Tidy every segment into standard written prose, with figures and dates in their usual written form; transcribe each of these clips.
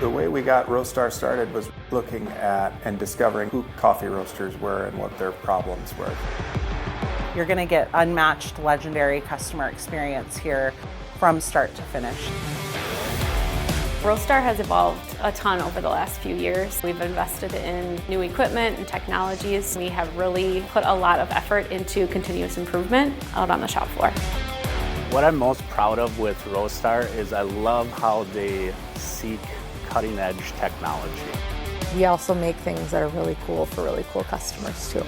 The way we got Roastar started was looking at and discovering who coffee roasters were and what their problems were. You're going to get unmatched, legendary customer experience here from start to finish. Roastar has evolved a ton over the last few years. We've invested in new equipment and technologies. We have really put a lot of effort into continuous improvement out on the shop floor. What I'm most proud of with Roastar is I love how they seek cutting-edge technology. We also make things that are really cool for really cool customers too.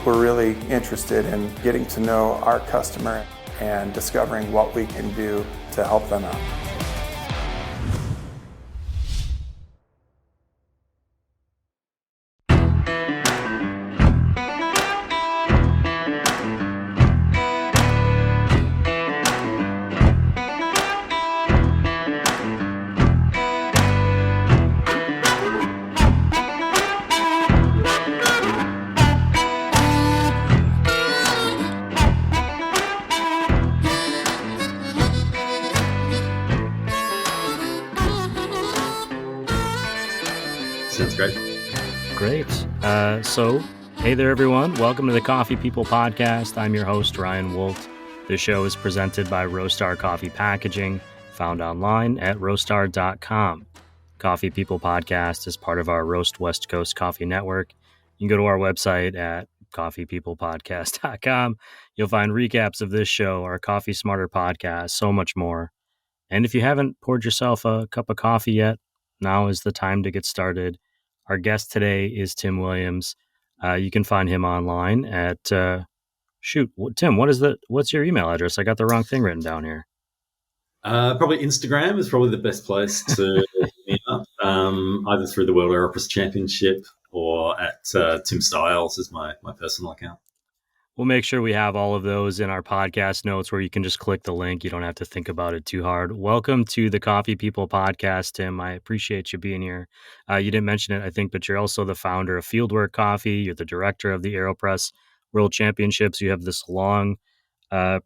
We're really interested in getting to know our customer and discovering what we can do to help them out. Sounds great. Great. So, hey there, everyone. Welcome to the Coffee People Podcast. I'm your host, Ryan Woldt. This show is presented by Roastar Coffee Packaging, found online at roastar.com. Coffee People Podcast is part of our Roast West Coast Coffee Network. You can go to our website at coffeepeoplepodcast.com. You'll find recaps of this show, our Coffee Smarter podcast, so much more. And if you haven't poured yourself a cup of coffee yet, now is the time to get started. Our guest today is Tim Williams. You can find him online at Tim. What's your email address? I got the wrong thing written down here. Probably Instagram is probably the best place to hit me up. Either through the World AeroPress Championship or at Tim Styles is my personal account. We'll make sure we have all of those in our podcast notes where you can just click the link. You don't have to think about it too hard. Welcome to the Coffee People Podcast, Tim. I appreciate you being here. You didn't mention it, I think, but you're also the founder of Fieldwork Coffee. You're the director of the AeroPress World Championships. You have this long,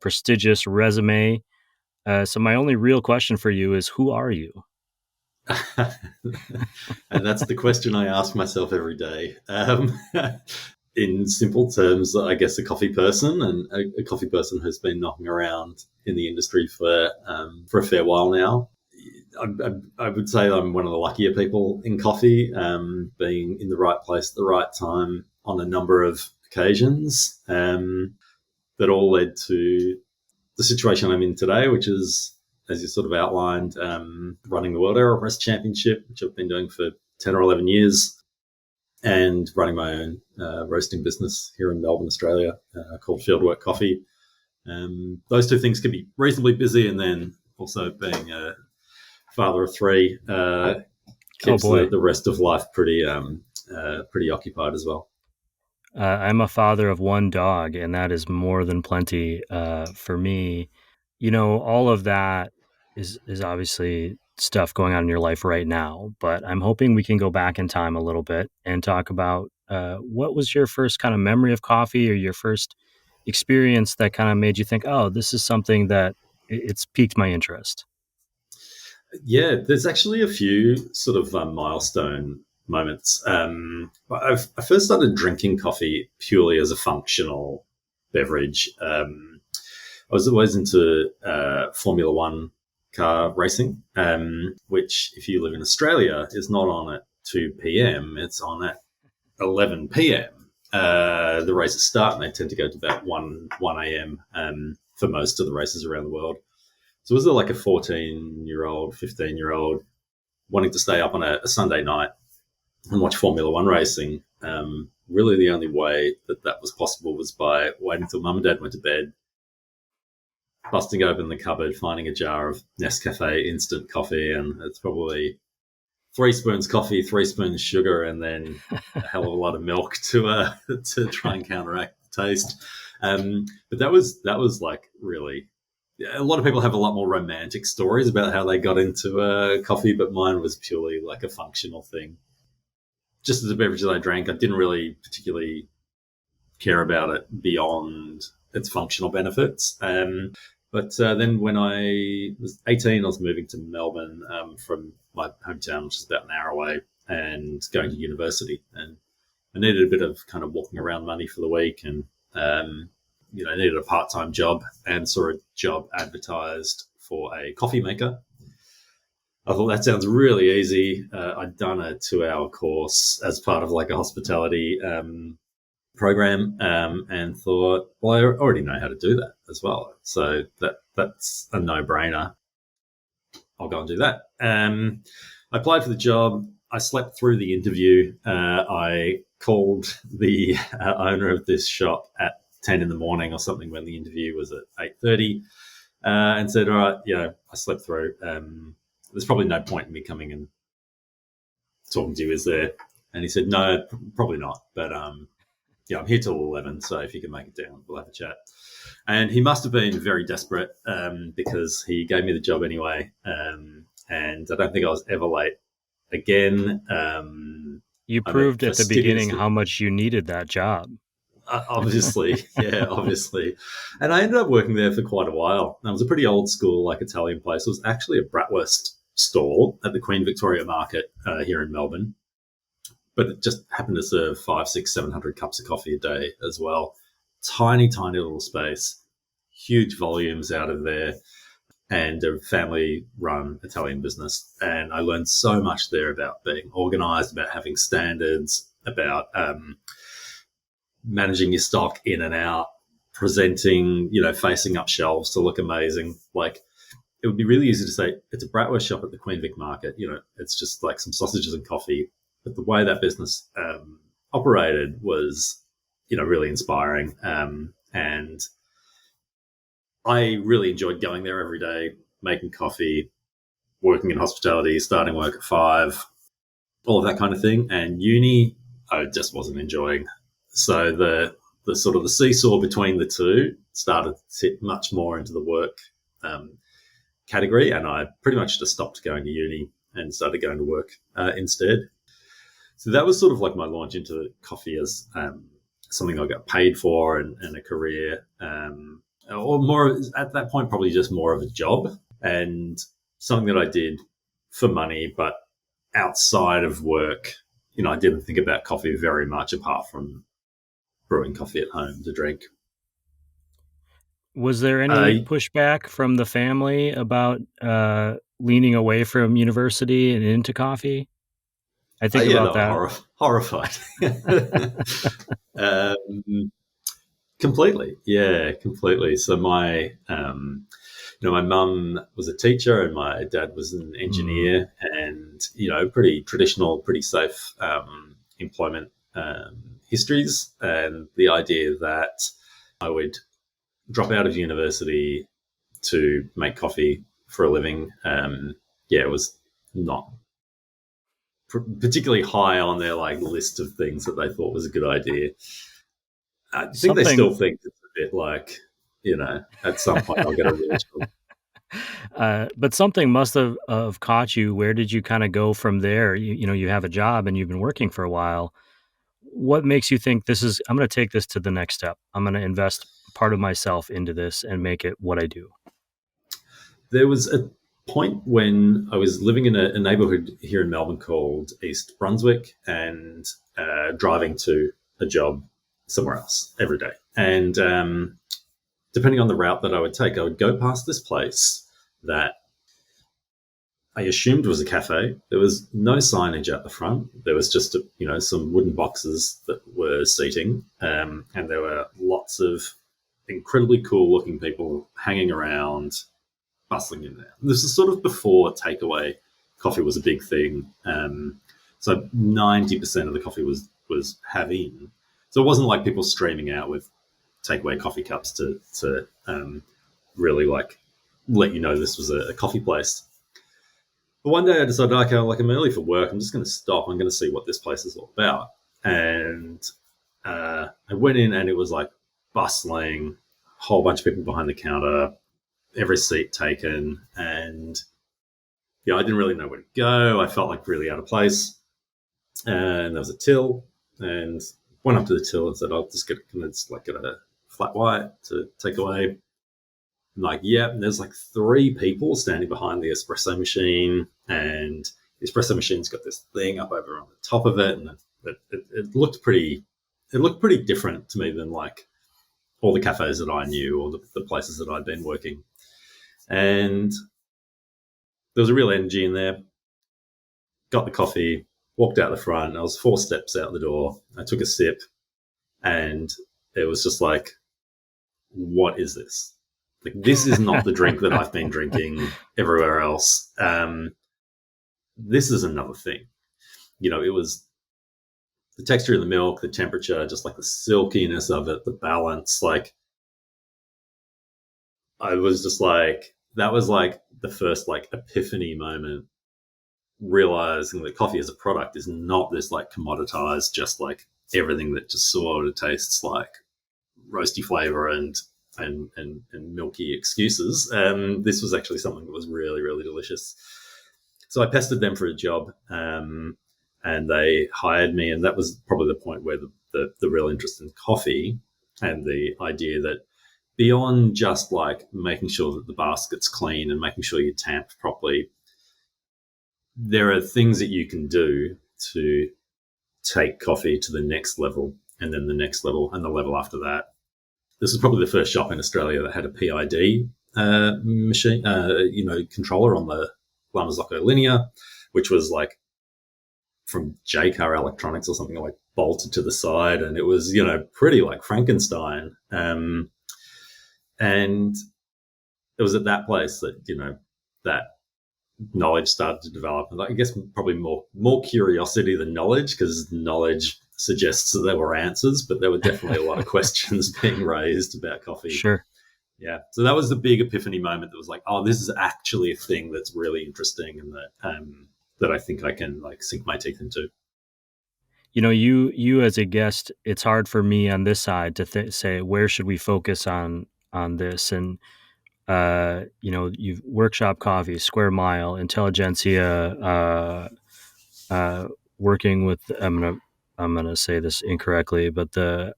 prestigious resume. So my only real question for you is, who are you? And that's the question I ask myself every day. In simple terms, I guess a coffee person, and a coffee person who's been knocking around in the industry for a fair while now. I would say I'm one of the luckier people in coffee, being in the right place at the right time on a number of occasions that all led to the situation I'm in today, which is, as you sort of outlined, running the World AeroPress Championship, which I've been doing for 10 or 11 years, and running my own roasting business here in Melbourne, Australia, called Fieldwork Coffee. Those two things can be reasonably busy, and then also being a father of three keeps the rest of life pretty occupied as well. I'm a father of one dog, and that is more than plenty for me. You know, all of that is obviously stuff going on in your life right now, but I'm hoping we can go back in time a little bit and talk about what was your first kind of memory of coffee, or your first experience that kind of made you think, oh, this is something that it's piqued my interest. Yeah, there's actually a few sort of milestone moments. I first started drinking coffee purely as a functional beverage. I was always into Formula One car racing, which, if you live in Australia, is not on at 2 p.m. It's on at 11 p.m. The races start, and they tend to go to about 1 a.m. For most of the races around the world. So was there like a 14-year-old, 15-year-old wanting to stay up on a Sunday night and watch Formula One racing? Really the only way that was possible was by waiting until mum and dad went to bed, busting open the cupboard, finding a jar of Nescafe instant coffee, and it's probably 3 spoons coffee, 3 spoons sugar, and then a hell of a lot of milk to try and counteract the taste. But that was like really, a lot of people have a lot more romantic stories about how they got into coffee, but mine was purely like a functional thing. Just as a beverage that I drank, I didn't really particularly care about it beyond its functional benefits. But then when I was 18, I was moving to Melbourne from my hometown, which is about an hour away, and going to university. And I needed a bit of kind of walking around money for the week, and I needed a part-time job, and saw a job advertised for a coffee maker. I thought that sounds really easy. I'd done a 2-hour course as part of like a hospitality program, and thought, well, I already know how to do that as well. So that's a no-brainer. I'll go and do that. I applied for the job. I slept through the interview. I called the owner of this shop at 10 in the morning or something when the interview was at 8:30, and said, all right, I slept through. There's probably no point in me coming and talking to you, is there? And he said, no, probably not. But I'm here till 11, so if you can make it down, we'll have a chat. And he must have been very desperate because he gave me the job anyway. And I don't think I was ever late again. You proved at the beginning how much you needed that job. Obviously. And I ended up working there for quite a while. It was a pretty old school, like Italian place. It was actually a bratwurst stall at the Queen Victoria Market here in Melbourne. But it just happened to serve 500, 600, 700 cups of coffee a day as well. Tiny, tiny little space, huge volumes out of there, and a family-run Italian business. And I learned so much there about being organised, about having standards, about managing your stock in and out, presenting, facing up shelves to look amazing. Like, it would be really easy to say it's a bratwurst shop at the Queen Vic Market. It's just like some sausages and coffee. But the way that business operated was, really inspiring. And I really enjoyed going there every day, making coffee, working in hospitality, starting work at 5, all of that kind of thing. And uni, I just wasn't enjoying. So the sort of the seesaw between the two started to sit much more into the work category, and I pretty much just stopped going to uni and started going to work instead. So that was sort of like my launch into coffee as something I got paid for and a career, or more at that point, probably just more of a job and something that I did for money, but outside of work, I didn't think about coffee very much apart from brewing coffee at home to drink. Was there any pushback from the family about leaning away from university and into coffee? I think about that. Horrified. Completely. Yeah, completely. So my mum was a teacher and my dad was an engineer, and, pretty traditional, pretty safe employment histories. And the idea that I would drop out of university to make coffee for a living, it was not particularly high on their list of things that they thought was a good idea. I think they still think it's a bit like, at some point I'll get a real job. But something must have caught you. Where did you kind of go from there? You have a job and you've been working for a while. What makes you think I'm going to take this to the next step? I'm going to invest part of myself into this and make it what I do. There was a point when I was living in a neighborhood here in Melbourne called East Brunswick, and driving to a job somewhere else every day. And depending on the route that I would take, I would go past this place that I assumed was a cafe. There was no signage at the front. There was just, some wooden boxes that were seating, and there were lots of incredibly cool-looking people hanging around, bustling in there. This is sort of before takeaway coffee was a big thing. So 90% of the coffee was have in. So it wasn't like people streaming out with takeaway coffee cups to really let you know this was a coffee place. But one day I decided, okay, I'm early for work. I'm just going to stop. I'm going to see what this place is all about. And I went in, and it was bustling, a whole bunch of people behind the counter, every seat taken. And I didn't really know where to go. I felt really out of place. And there was a till, and went up to the till and said, I'll just get a flat white to take away. I'm like, yeah, and there's like 3 people standing behind the espresso machine, and the espresso machine's got this thing up over on the top of it, and it looked pretty different to me than like all the cafes that I knew or the places that I'd been working. And there was a real energy in there. Got the coffee, walked out the front. I was 4 steps out the door. I took a sip, and it was just like, what is this? Like, this is not the drink that I've been drinking everywhere else. This is another thing. You know, it was the texture of the milk, the temperature, just like the silkiness of it, the balance. Like, I was just like, that was like the first like epiphany moment, realizing that coffee as a product is not this like commoditized, just like everything that just sort of tastes like roasty flavor and milky excuses. This was actually something that was really, really delicious. So I pestered them for a job, and they hired me, and that was probably the point where the real interest in coffee and the idea that beyond just like making sure that the basket's clean and making sure you tamp properly, there are things that you can do to take coffee to the next level, and then the next level, and the level after that. This was probably the first shop in Australia that had a PID machine, controller on the Lamazoco Linear, which was like from JCar Electronics or something, like bolted to the side, and it was, you know, pretty like Frankenstein. And it was at that place that, you know, that knowledge started to develop. And I guess probably more curiosity than knowledge, because knowledge suggests that there were answers, but there were definitely a lot of questions being raised about coffee. Sure. Yeah. So that was the big epiphany moment that was like, oh, this is actually a thing that's really interesting, and that I think I can like sink my teeth into. You know, you as a guest, it's hard for me on this side to say, where should we focus on this? And, you know, you've Workshop Coffee, Square Mile, Intelligentsia, working with, I'm gonna say this incorrectly, but the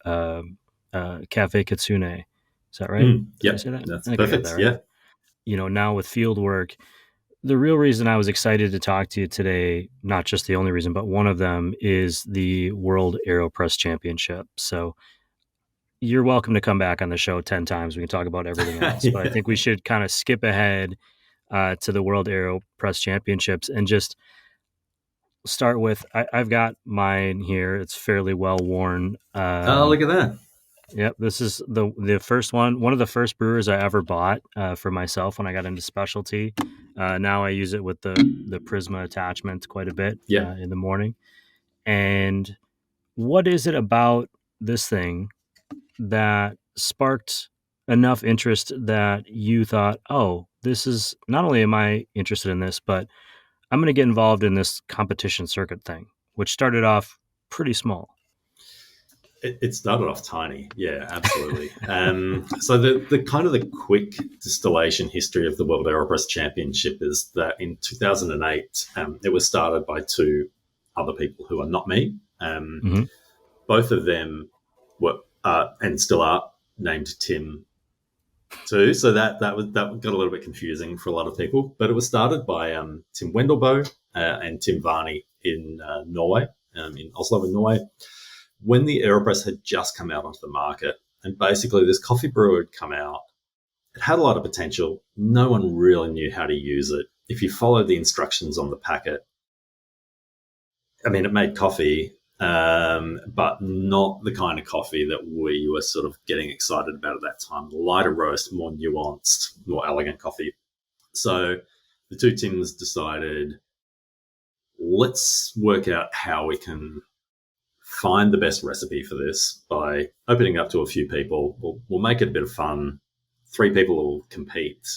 Cafe Kitsune, is that right? Yeah, that's perfect. That right. Yeah. You know, now with Fieldwork, the real reason I was excited to talk to you today, not just the only reason, but one of them, is the World AeroPress Championships. So you're welcome to come back on the show 10 times. We can talk about everything else, but I think we should kind of skip ahead to the World AeroPress Championships and just start with, I've got mine here. It's fairly well worn. Oh, look at that. Yep. This is the first one of the first brewers I ever bought for myself when I got into specialty. Now I use it with the Prisma attachment quite a bit in the morning. And what is it about this thing that sparked enough interest that you thought, oh, this is, not only am I interested in this, but I'm going to get involved in this competition circuit thing, which started off pretty small. It started off tiny. Yeah, absolutely. So the kind of the quick distillation history of the World AeroPress Championship is that in 2008, it was started by 2 other people who are not me. Both of them were and still are named Tim too. So that got a little bit confusing for a lot of people. But it was started by Tim Wendelbo and Tim Varney in Norway, in Oslo in Norway, when the AeroPress had just come out onto the market. And basically this coffee brewer had come out. It had a lot of potential. No one really knew how to use it. If you followed the instructions on the packet, I mean, it made coffee, but not the kind of coffee that we were sort of getting excited about at that time. Lighter roast, more nuanced, more elegant coffee. So the 2 teams decided, let's work out how we can find the best recipe for this by opening up to a few people. We'll make it a bit of fun. 3 people will compete.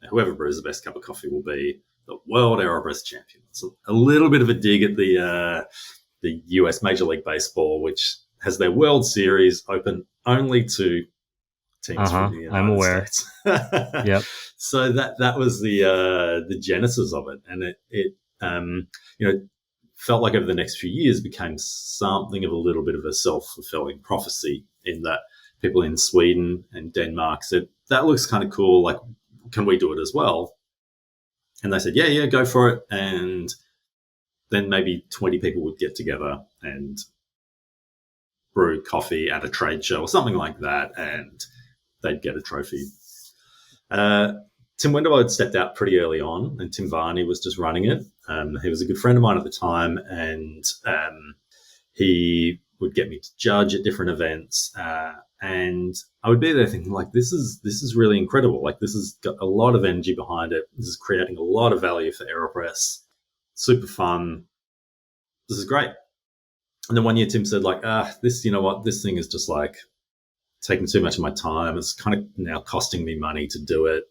Whoever brews the best cup of coffee will be the World AeroPress Champion. So a little bit of a dig at the US Major League Baseball, which has their World Series open only to teams from the United States. Yep. So that was the genesis of it, and it felt like over the next few years became something of a little bit of a self-fulfilling prophecy, in that people in Sweden and Denmark said, that looks kind of cool. Like, can we do it as well? And they said, yeah, go for it. And then maybe 20 people would get together and brew coffee at a trade show or something like that, and they'd get a trophy. Tim Wendelbo had stepped out pretty early on, and Tim Varney was just running it. He was a good friend of mine at the time, and he would get me to judge at different events, and I would be there thinking, like, this is really incredible. Like, this has got a lot of energy behind it. This is creating a lot of value for AeroPress. Super fun. This is great. And then one year Tim said, like, this, you know what, this thing is just like taking too much of my time. It's kind of now costing me money to do it.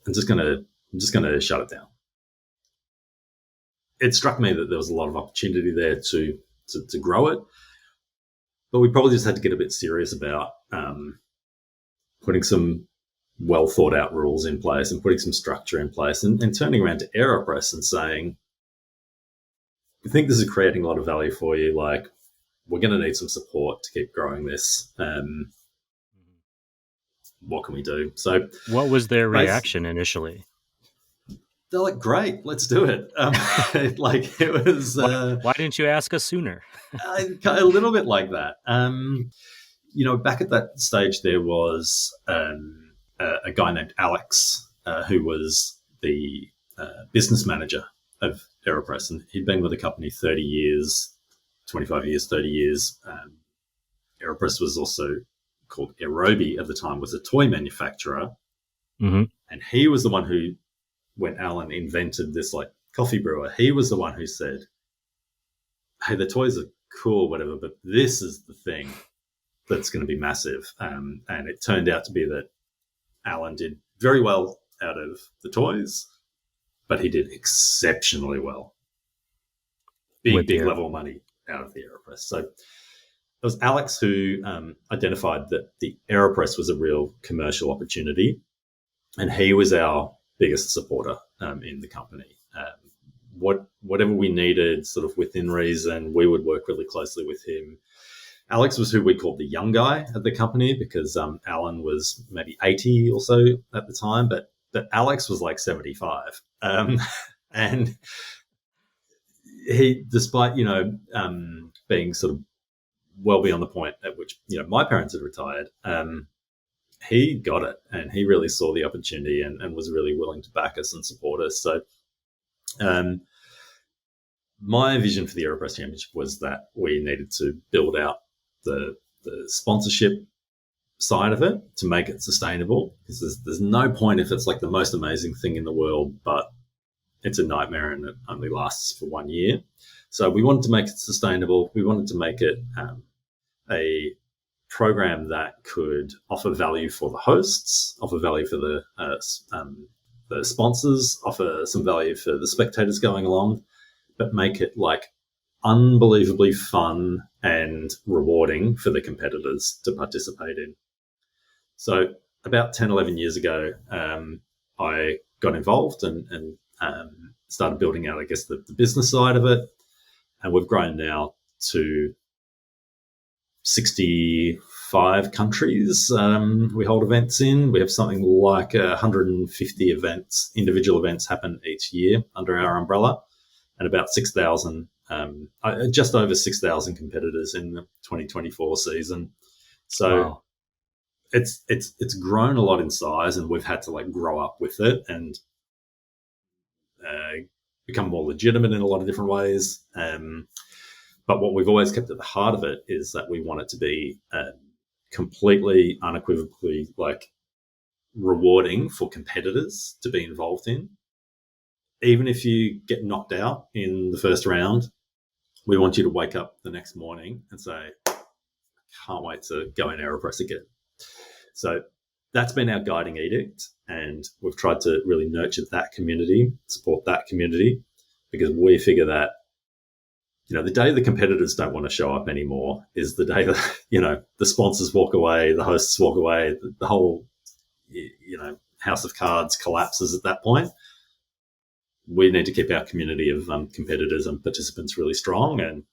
I'm just gonna shut it down. It struck me that there was a lot of opportunity there to grow it, but we probably just had to get a bit serious about putting some well thought out rules in place and putting some structure in place, and turning around to AeroPress and saying, we think this is creating a lot of value for you. Like, we're going to need some support to keep growing this. What can we do? So, what was their reaction initially? They're like, great, let's do it. Like, it was. Why didn't you ask us sooner? A little bit like that. Back at that stage, there was a guy named Alex who was the business manager of AeroPress, and he'd been with the company 30 years, 25 years, 30 years. AeroPress was also called Aerobi at the time, was a toy manufacturer. Mm-hmm. And he was the one who, when Alan invented this like coffee brewer, he was the one who said, hey, the toys are cool, whatever, but this is the thing that's going to be massive. And it turned out to be that Alan did very well out of the toys, but he did exceptionally well. Big level money out of the AeroPress. So it was Alex who identified that the AeroPress was a real commercial opportunity, and he was our biggest supporter in the company. Whatever we needed, sort of within reason, we would work really closely with him. Alex was who we called the young guy at the company, because Alan was maybe 80 or so at the time, but Alex was like 75. And he, despite, being sort of well beyond the point at which, my parents had retired, he got it, and he really saw the opportunity and was really willing to back us and support us. So my vision for the AeroPress Championship was that we needed to build out the sponsorship side of it to make it sustainable, because there's no point if it's like the most amazing thing in the world, but it's a nightmare and it only lasts for 1 year. So we wanted to make it sustainable. We wanted to make it a program that could offer value for the hosts, offer value for the sponsors, offer some value for the spectators going along, but make it like unbelievably fun and rewarding for the competitors to participate in. So about 10, 11 years ago, I got involved and started building out, I guess, the business side of it. And we've grown now to 65 countries we hold events in. We have something like 150 events, individual events happen each year under our umbrella, and about 6,000, just over 6,000 competitors in the 2024 season. So wow. It's grown a lot in size, and we've had to like grow up with it and become more legitimate in a lot of different ways. But what we've always kept at the heart of it is that we want it to be completely, unequivocally like rewarding for competitors to be involved in. Even if you get knocked out in the first round, we want you to wake up the next morning and say, I can't wait to go in AeroPress again. So that's been our guiding edict, and we've tried to really nurture that community, support that community, because we figure that, the day the competitors don't want to show up anymore is the day that, the sponsors walk away, the hosts walk away, the whole, house of cards collapses at that point. We need to keep our community of competitors and participants really strong, and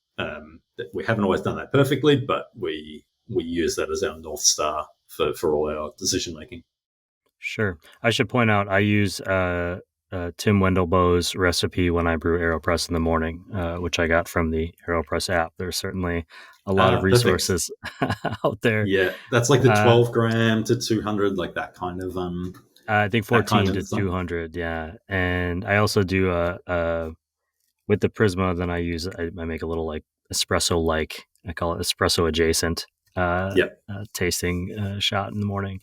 we haven't always done that perfectly, but we we use that as our North Star for all our decision making. Sure. I should point out I use Tim Wendelbo's recipe when I brew AeroPress in the morning, which I got from the AeroPress app. There's certainly a lot of resources out there. Yeah, that's like the 12 gram to 200, like that kind of. I think 14 to 200. Yeah, and I also do with the Prisma. Then I make a little like espresso like, I call it espresso adjacent tasting shot in the morning.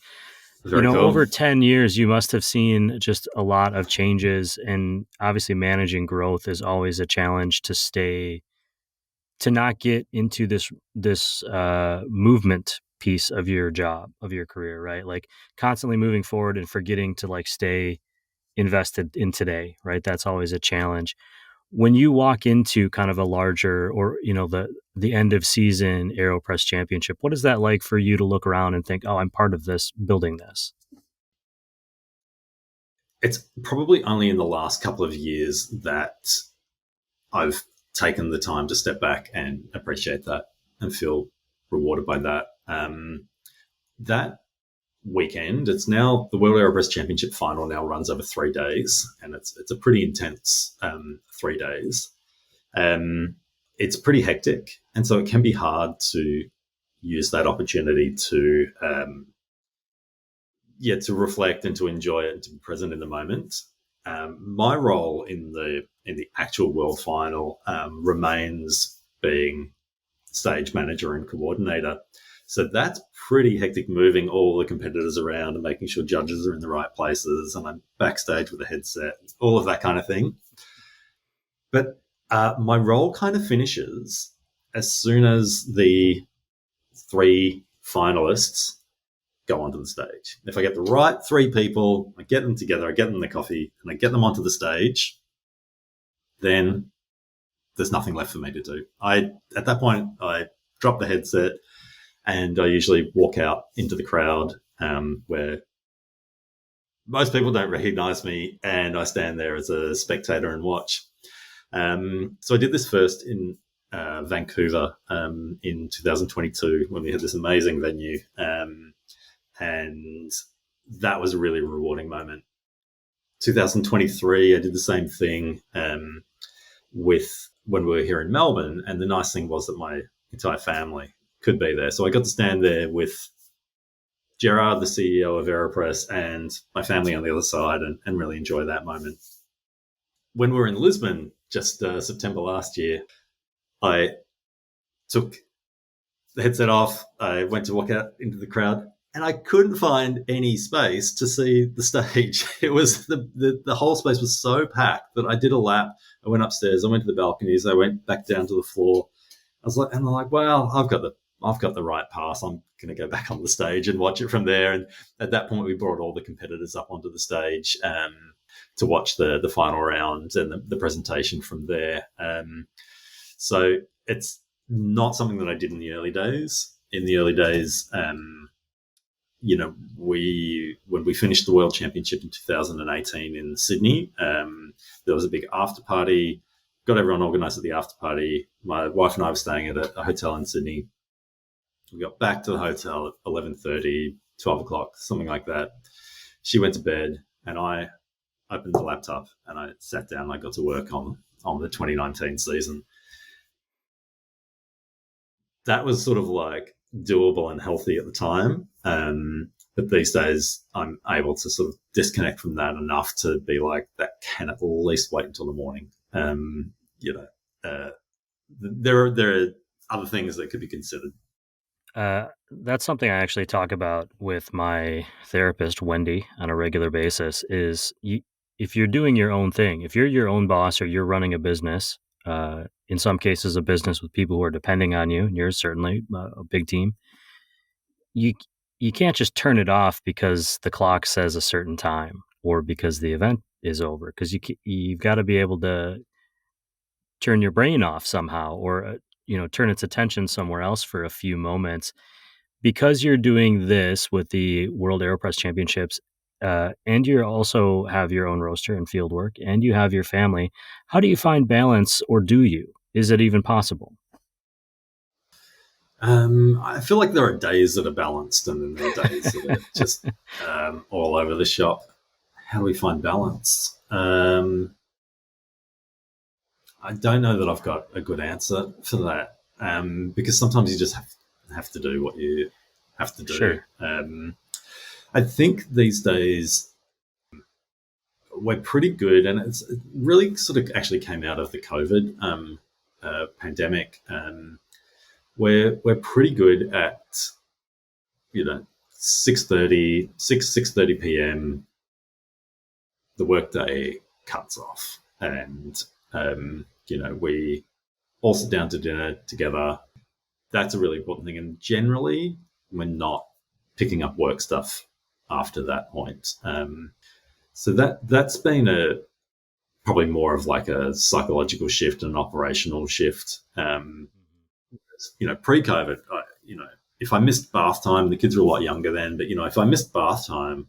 Very cool. Over 10 years, you must have seen just a lot of changes, and obviously managing growth is always a challenge to not get into this movement piece of your job, of your career, right? Like constantly moving forward and forgetting to like stay invested in today, right? That's always a challenge. When you walk into kind of a larger, or the end of season AeroPress Championship, what is that like for you to look around and think, oh, I'm part of this, building this? It's probably only in the last couple of years that I've taken the time to step back and appreciate that and feel rewarded by that. That weekend, it's now the World AeroPress Championship final now runs over 3 days, and it's a pretty intense 3 days. It's pretty hectic, and so it can be hard to use that opportunity to reflect and to enjoy it and to be present in the moment. My role in the actual world final remains being stage manager and coordinator. So that's pretty hectic, moving all the competitors around and making sure judges are in the right places, and I'm backstage with a headset, all of that kind of thing. But my role kind of finishes as soon as the 3 finalists go onto the stage. If I get the right 3 people, I get them together, I get them the coffee, and I get them onto the stage, then there's nothing left for me to do. At that point, I drop the headset and I usually walk out into the crowd where most people don't recognize me, and I stand there as a spectator and watch. So I did this first in Vancouver in 2022 when we had this amazing venue. And that was a really rewarding moment. 2023, I did the same thing with when we were here in Melbourne, and the nice thing was that my entire family could be there. So I got to stand there with Gerard, the CEO of AeroPress, and my family on the other side and really enjoy that moment. When we were in Lisbon, just September last year, I took the headset off. I went to walk out into the crowd, and I couldn't find any space to see the stage. It was the whole space was so packed that I did a lap. I went upstairs. I went to the balconies. I went back down to the floor. I'm like, well, I've got the right pass. I'm going to go back on the stage and watch it from there. And at that point, we brought all the competitors up onto the stage to watch the final round and the presentation from there. So it's not something that I did in the early days. In the early days, when we finished the World Championship in 2018 in Sydney, there was a big after party. Got everyone organised at the after party. My wife and I were staying at a hotel in Sydney. We got back to the hotel at 11:30, 12 o'clock, something like that. She went to bed, and I opened the laptop and I sat down and I got to work on the 2019 season. That was sort of like doable and healthy at the time. But these days I'm able to sort of disconnect from that enough to be like, that can at least wait until the morning. There are other things that could be considered. That's something I actually talk about with my therapist, Wendy, on a regular basis, is if you're doing your own thing, if you're your own boss or you're running a business, in some cases a business with people who are depending on you, and you're certainly a big team, you can't just turn it off because the clock says a certain time or because the event is over, because you've got to be able to turn your brain off somehow, or turn its attention somewhere else for a few moments. Because you're doing this with the World AeroPress Championships, and you also have your own roaster and Fieldwork, and you have your family, how do you find balance, or do you? Is it even possible? I feel like there are days that are balanced, and then there are days that are just all over the shop. How do we find balance? I don't know that I've got a good answer for that, because sometimes you just have to do what you have to do. Sure. I think these days we're pretty good, and it really sort of actually came out of the COVID pandemic. We're pretty good at 6:30 p.m. the workday cuts off, and we all sit down to dinner together. That's a really important thing, and generally we're not picking up work stuff after that point. So that's been probably more of like a psychological shift and an operational shift. Pre-COVID, if I missed bath time, the kids were a lot younger then, but if I missed bath time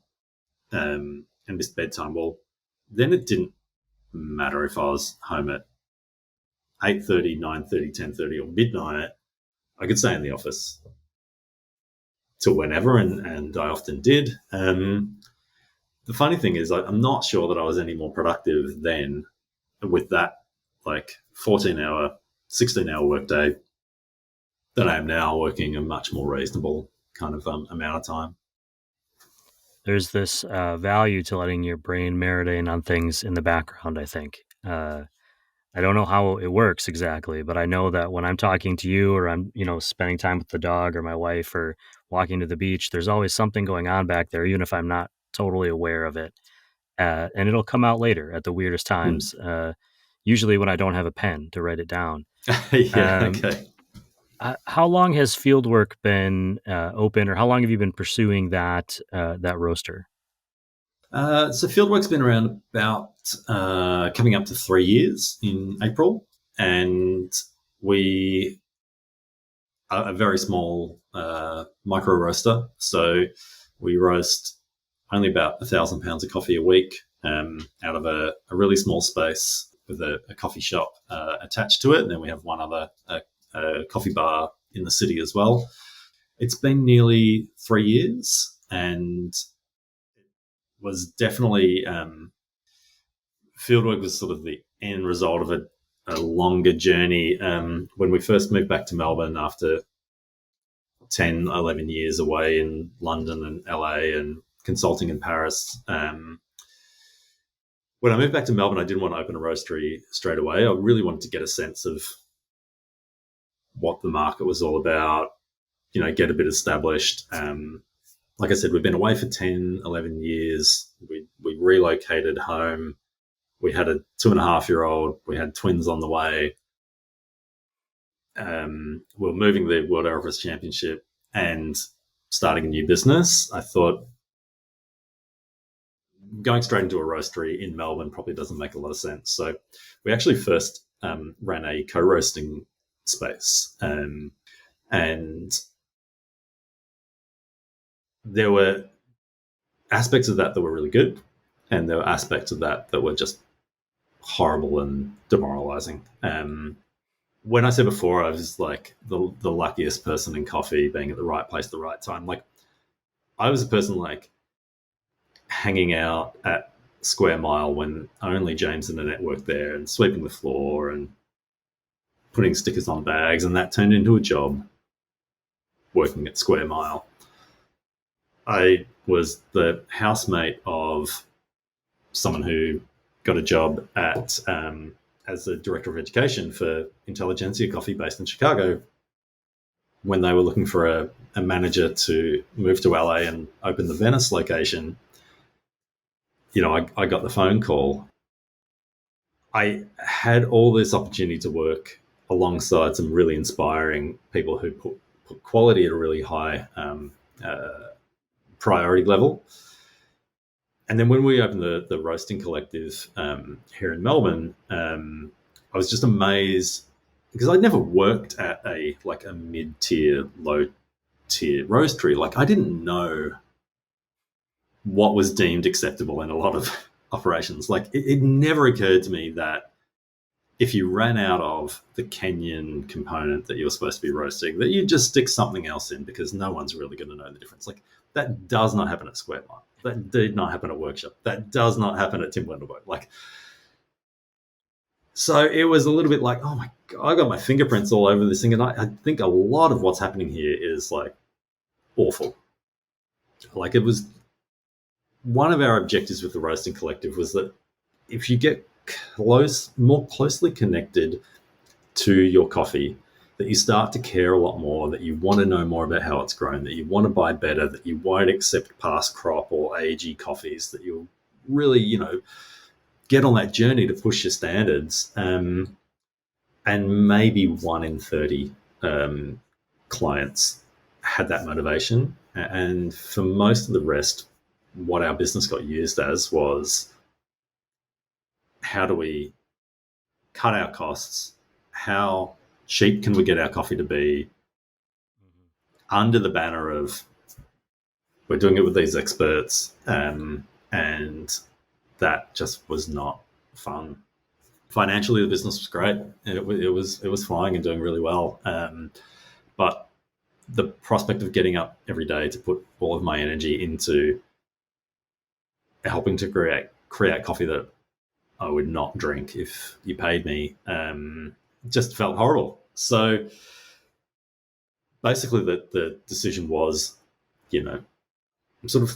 and missed bedtime, well, then it didn't matter if I was home at 8:30, 9:30, 10:30 or midnight. I could stay in the office till whenever, and I often did. The funny thing is I'm not sure that I was any more productive then with that 14-hour, 16-hour workday than I am now working a much more reasonable kind of amount of time. There's this value to letting your brain marinate on things in the background, I think. I don't know how it works exactly, but I know that when I'm talking to you or I'm, spending time with the dog or my wife or walking to the beach, there's always something going on back there, even if I'm not totally aware of it. And it'll come out later at the weirdest times, usually when I don't have a pen to write it down. Okay. How long has Fieldwork been open, or how long have you been pursuing that roaster? So Fieldwork's been around about coming up to 3 years in April, and we are a very small micro roaster. So we roast only about 1,000 pounds of coffee a week out of a really small space with a coffee shop attached to it. And then we have one other coffee bar in the city as well. It's been nearly 3 years, and was definitely Fieldwork was sort of the end result of a longer journey. When we first moved back to Melbourne after 10, 11 years away in London and LA and consulting in Paris, when I moved back to Melbourne, I didn't want to open a roastery straight away. I really wanted to get a sense of what the market was all about, get a bit established. Like I said, we've been away for 10, 11 years. We relocated home. We had a 2.5-year-old. We had twins on the way. We were moving the World AeroPress Championship and starting a new business. I thought going straight into a roastery in Melbourne probably doesn't make a lot of sense. So we actually first ran a co-roasting space. And there were aspects of that were really good, and there were aspects of that were just horrible and demoralizing. When I said before I was like the luckiest person in coffee, being at the right place at the right time, I was a person hanging out at Square Mile when only James and Annette worked there, and sweeping the floor and putting stickers on bags, and that turned into a job working at Square Mile. I was the housemate of someone who got a job at as the director of education for Intelligentsia Coffee based in Chicago when they were looking for a manager to move to LA and open the Venice location. I got the phone call. I had all this opportunity to work alongside some really inspiring people who put quality at a really high priority level. And then when we opened the Roasting Collective here in Melbourne, I was just amazed because I'd never worked at a mid-tier, low-tier roastery. I didn't know what was deemed acceptable in a lot of operations. It never occurred to me that if you ran out of the Kenyan component that you're supposed to be roasting, that you just stick something else in because no one's really going to know the difference. Like, that does not happen at Square Mile. That did not happen at Workshop. That does not happen at Tim Wendelboe. Like, so it was a little bit like, oh my God, I got my fingerprints all over this thing. And I think a lot of what's happening here is like awful. Like, it was one of our objectives with the Roasting Collective was that if you get more closely connected to your coffee, that you start to care a lot more, that you want to know more about how it's grown, that you want to buy better, that you won't accept past crop or agey coffees, that you'll really, get on that journey to push your standards. And maybe 1 in 30 clients had that motivation. And for most of the rest, what our business got used as was, how do we cut our costs? How cheap can we get our coffee to be, under the banner of we're doing it with these experts, and that just was not fun. Financially, the business was great. It was flying and doing really well, but the prospect of getting up every day to put all of my energy into helping to create coffee that I would not drink if you paid me, just felt horrible. So basically the decision was, I'm sort of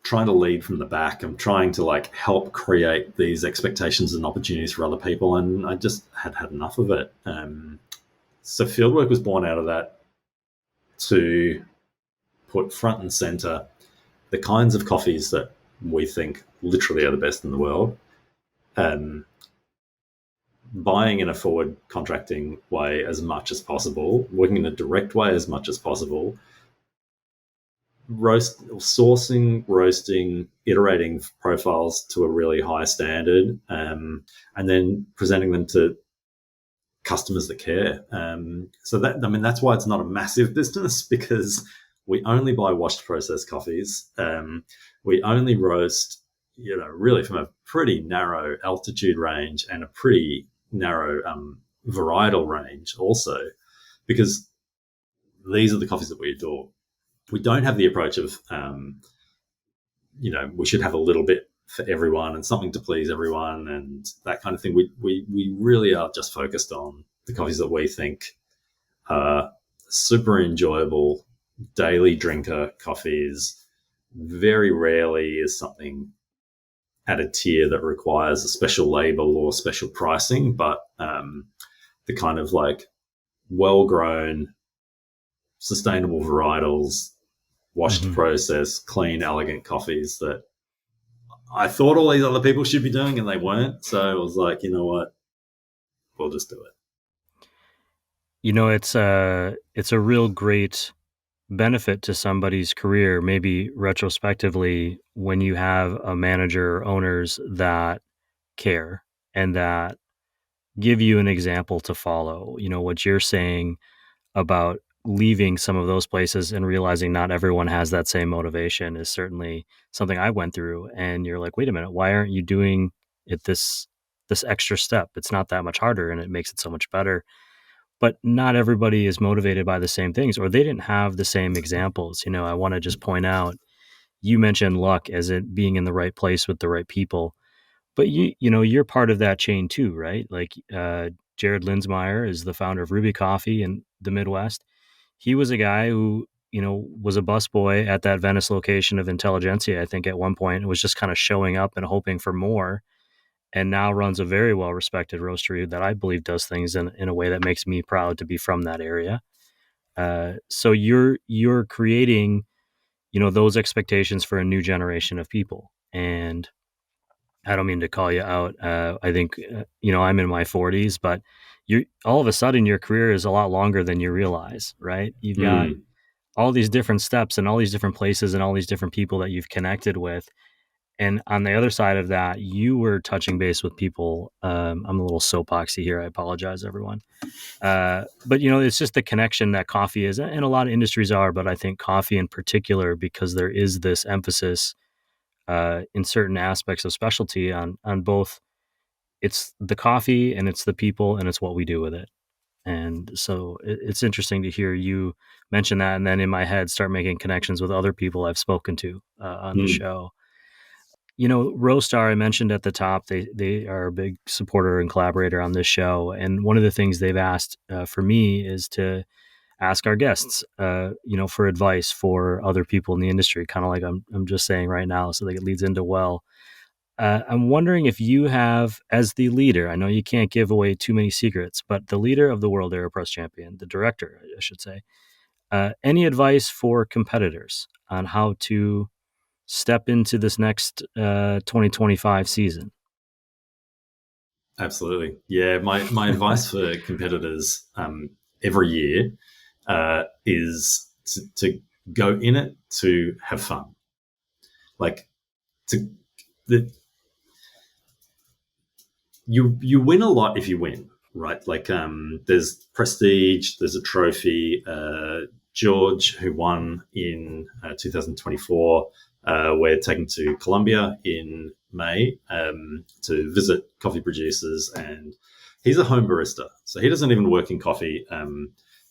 trying to lead from the back. I'm trying to like help create these expectations and opportunities for other people. And I just had enough of it. So Fieldwork was born out of that, to put front and center the kinds of coffees that we think literally are the best in the world. Buying in a forward contracting way as much as possible, working in a direct way as much as possible, sourcing, roasting, iterating profiles to a really high standard, and then presenting them to customers that care. So that's why it's not a massive business, because we only buy washed processed coffees. We only roast, really from a pretty narrow altitude range and a pretty narrow varietal range also, because these are the coffees that we adore. We don't have the approach of, we should have a little bit for everyone and something to please everyone and that kind of thing. We really are just focused on the coffees that we think are super enjoyable, daily drinker coffees. Very rarely is something at a tier that requires a special label or special pricing, but the kind of like well-grown, sustainable varietals, washed process, clean, elegant coffees that I thought all these other people should be doing and they weren't. So I was like, you know what, we'll just do it. It's a real great benefit to somebody's career, maybe retrospectively, when you have a manager or owners that care and that give you an example to follow. What you're saying about leaving some of those places and realizing not everyone has that same motivation is certainly something I went through. And you're like, wait a minute, why aren't you doing it this extra step? It's not that much harder and it makes it so much better. But not everybody is motivated by the same things, or they didn't have the same examples. I want to just point out, you mentioned luck as it being in the right place with the right people, but you're part of that chain too, right? Like Jared Linsmeyer is the founder of Ruby Coffee in the Midwest. He was a guy who, was a busboy at that Venice location of Intelligentsia, I think at one point, and was just kind of showing up and hoping for more, and now runs a very well-respected roastery that I believe does things in a way that makes me proud to be from that area. So you're creating, those expectations for a new generation of people. And I don't mean to call you out. I think, I'm in my 40s, but all of a sudden your career is a lot longer than you realize, right? You've got all these different steps and all these different places and all these different people that you've connected with. And on the other side of that, you were touching base with people. I'm a little soapboxy here. I apologize, everyone. But, it's just the connection that coffee is, and a lot of industries are, but I think coffee in particular, because there is this emphasis in certain aspects of specialty on both it's the coffee and it's the people and it's what we do with it. And so it's interesting to hear you mention that, and then in my head start making connections with other people I've spoken to on the show. Roastar, I mentioned at the top, they are a big supporter and collaborator on this show. And one of the things they've asked for me is to ask our guests, for advice for other people in the industry, kind of like I'm just saying right now. So that it leads into I'm wondering if you have, as the leader, I know you can't give away too many secrets, but the leader of the World AeroPress Champion, the director, I should say, any advice for competitors on how to step into this next 2025 season? Absolutely. Yeah, my advice for competitors every year is to go in it to have fun. You win a lot if you win, right? There's prestige, there's a trophy. George, who won in 2024, we're taking to Colombia in May to visit coffee producers, and he's a home barista, so he doesn't even work in coffee.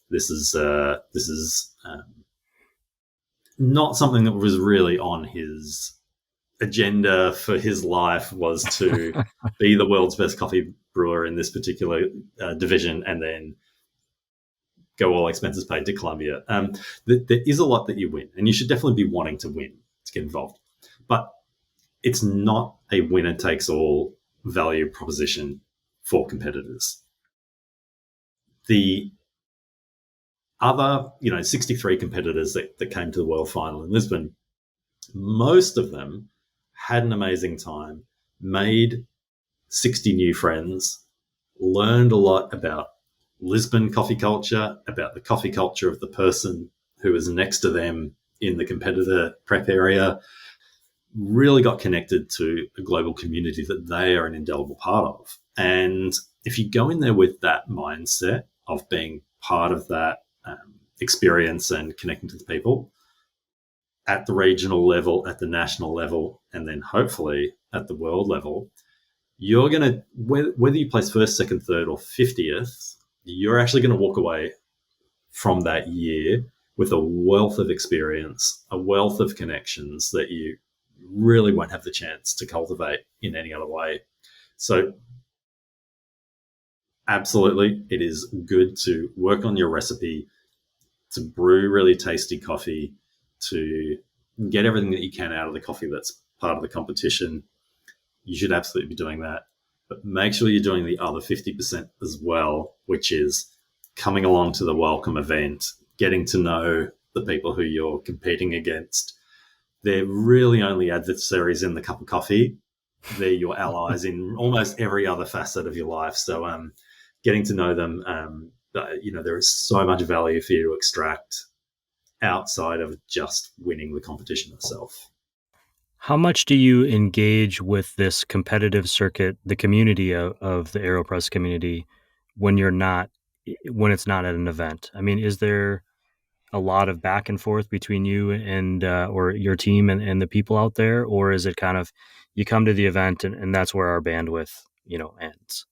This is not something that was really on his agenda for his life, was to be the world's best coffee brewer in this particular division and then go all expenses paid to Colombia. There is a lot that you win, and you should definitely be wanting to win to get involved. But it's not a winner-takes-all value proposition for competitors. The other, 63 competitors that came to the World Final in Lisbon, most of them had an amazing time, made 60 new friends, learned a lot about Lisbon coffee culture, about the coffee culture of the person who was next to them in the competitor prep area, really got connected to a global community that they are an indelible part of. And if you go in there with that mindset of being part of that experience and connecting to the people at the regional level, at the national level, and then hopefully at the world level, you're going to, whether you place first, second, third, or 50th, you're actually going to walk away from that year with a wealth of experience, a wealth of connections that you really won't have the chance to cultivate in any other way. So absolutely, it is good to work on your recipe, to brew really tasty coffee, to get everything that you can out of the coffee that's part of the competition. You should absolutely be doing that. But make sure you're doing the other 50% as well, which is coming along to the welcome event, getting to know the people who you're competing against. They're really only adversaries in the cup of coffee. They're your allies in almost every other facet of your life. So getting to know them, there is so much value for you to extract outside of just winning the competition itself. How much do you engage with this competitive circuit, the community of the AeroPress community, when it's not at an event? I mean, is there a lot of back and forth between you and or your team and the people out there, or is it kind of you come to the event and that's where our bandwidth ends?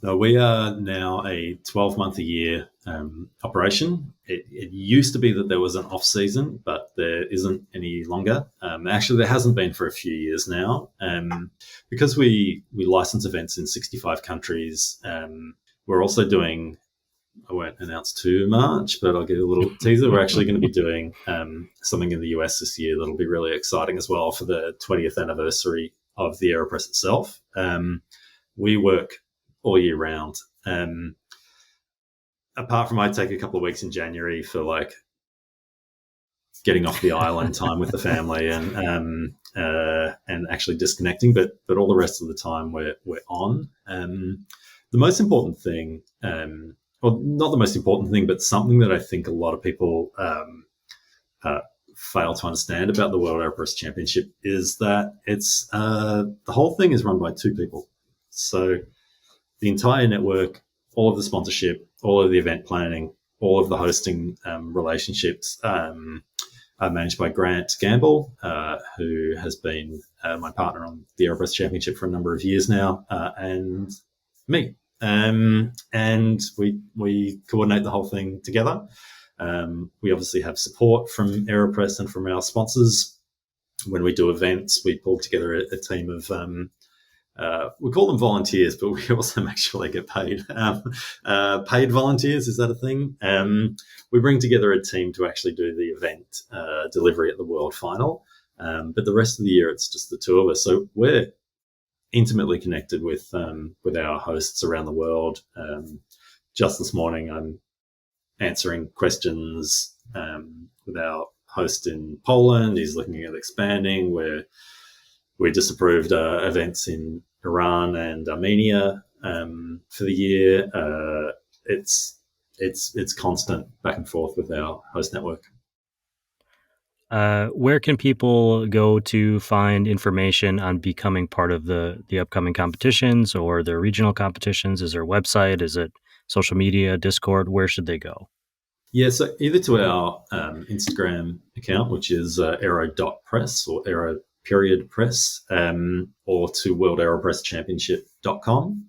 No, we are now a 12-month-a-year operation. It used to be that there was an off season, but there isn't any longer. Actually, there hasn't been for a few years now. Because we license events in 65 countries, we're also doing, I won't announce too much, but I'll give a little teaser. We're actually going to be doing something in the US this year that'll be really exciting as well for the 20th anniversary of the AeroPress itself. We work all year round. Apart from I take a couple of weeks in January for getting off the island time with the family and actually disconnecting, but all the rest of the time we're on. The most important thing, well, not the most important thing, but something that I think a lot of people fail to understand about the World AeroPress Championship is that it's the whole thing is run by two people. So the entire network, all of the sponsorship, all of the event planning, all of the hosting relationships are managed by Grant Gamble, who has been my partner on the AeroPress Championship for a number of years now, and me. And we coordinate the whole thing together. We obviously have support from AeroPress and from our sponsors. When we do events, we pull together a team of we call them volunteers, but we also make sure they get paid. Paid volunteers, is that a thing? We bring together a team to actually do the event delivery at the World Final. But the rest of the year, it's just the two of us. So we're intimately connected with our hosts around the world. Just this morning, I'm answering questions with our host in Poland. He's looking at expanding. We just approved events in Iran and Armenia for the year. It's constant back and forth with our host network. Where can people go to find information on becoming part of the upcoming competitions or the regional competitions? Is there a website? Is it social media, Discord? Where should they go? Yeah, so either to our Instagram account, which is aero.press or aero.press, or to World AeroPress Championship.com.